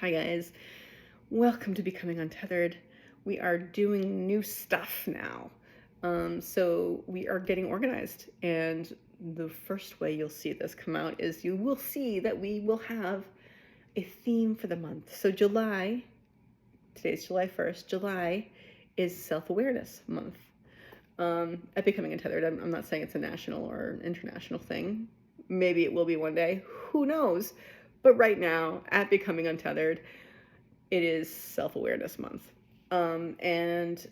Hi guys, welcome to Becoming Untethered. We are doing new stuff now. So we are getting organized, and the first way you'll see this come out is you will see that we will have a theme for the month. So July, today's July 1st, July is Self-Awareness Month. At Becoming Untethered, I'm not saying it's a national or international thing. Maybe it will be one day, who knows? But right now, at Becoming Untethered, it is Self-Awareness Month. And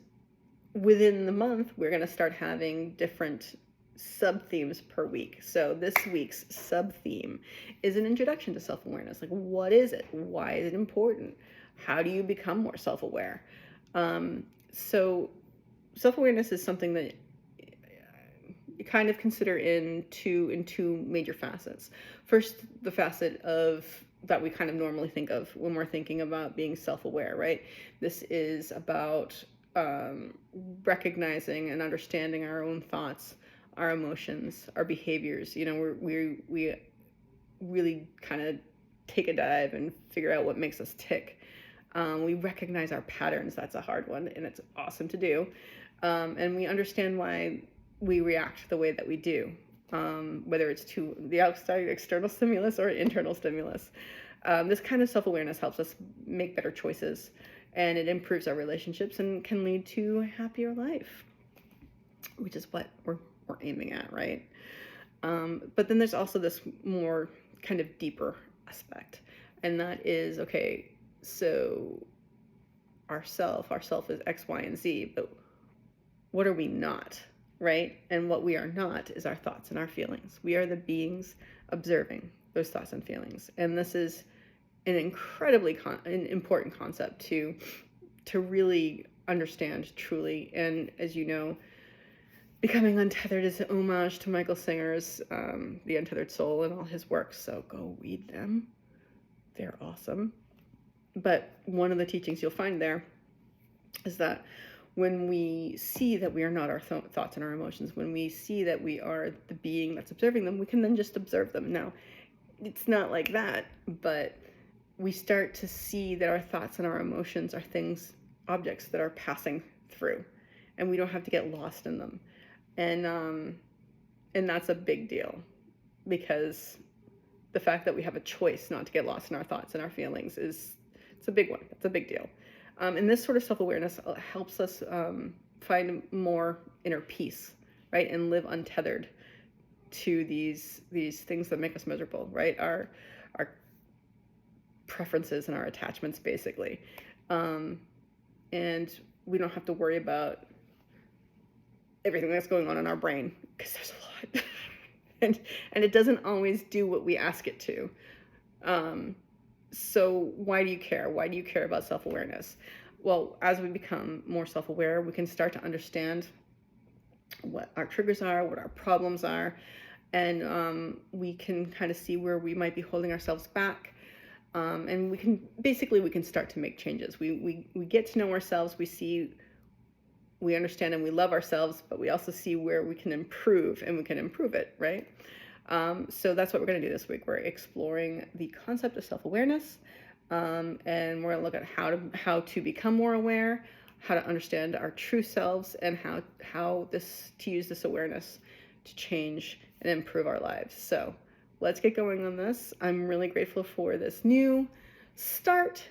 within the month, we're going to start having different sub-themes per week. So this week's sub-theme is an introduction to self-awareness. Like, what is it? Why is it important? How do you become more self-aware? So self-awareness is something that you kind of consider in two major facets. First, the facet of that we kind of normally think of when we're thinking about being self-aware, right? This is about recognizing and understanding our own thoughts, our emotions, our behaviors. You know, we really kind of take a dive and figure out what makes us tick. We recognize our patterns. That's a hard one, and it's awesome to do. And we understand why we react the way that we do, whether it's to the outside external stimulus or internal stimulus. This kind of self-awareness helps us make better choices, and it improves our relationships and can lead to a happier life, which is what we're aiming at, right? But then there's also this more kind of deeper aspect, and that is, okay, so our self is X, Y, and Z, but what are we not, right? And what we are not is our thoughts and our feelings. We are the beings observing those thoughts and feelings. And this is an incredibly important concept to really understand truly. And as you know, Becoming Untethered is an homage to Michael Singer's The Untethered Soul and all his works, so go read them. They're awesome. But one of the teachings you'll find there is that when we see that we are not our thoughts and our emotions, when we see that we are the being that's observing them, we can then just observe them. Now, it's not like that, but we start to see that our thoughts and our emotions are things, objects that are passing through, and we don't have to get lost in them. And that's a big deal, because the fact that we have a choice not to get lost in our thoughts and our feelings it's a big one. It's a big deal. And this sort of self-awareness helps us find more inner peace, right? And live untethered to these things that make us miserable, right? Our preferences and our attachments, basically. And we don't have to worry about everything that's going on in our brain, because there's a lot. and it doesn't always do what we ask it to. So why do you care? Why do you care about self-awareness? Well, as we become more self-aware, we can start to understand what our triggers are, what our problems are, and we can kind of see where we might be holding ourselves back. And we can start to make changes. We get to know ourselves, we understand and we love ourselves, but we also see where we can improve, and we can improve it, right? So that's what we're going to do this week. We're exploring the concept of self-awareness, and we're going to look at how to become more aware, how to understand our true selves, and how to use this awareness to change and improve our lives. So let's get going on this. I'm really grateful for this new start,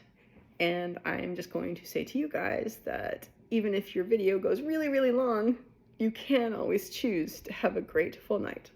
and I'm just going to say to you guys that even if your video goes really, really long, you can always choose to have a grateful night.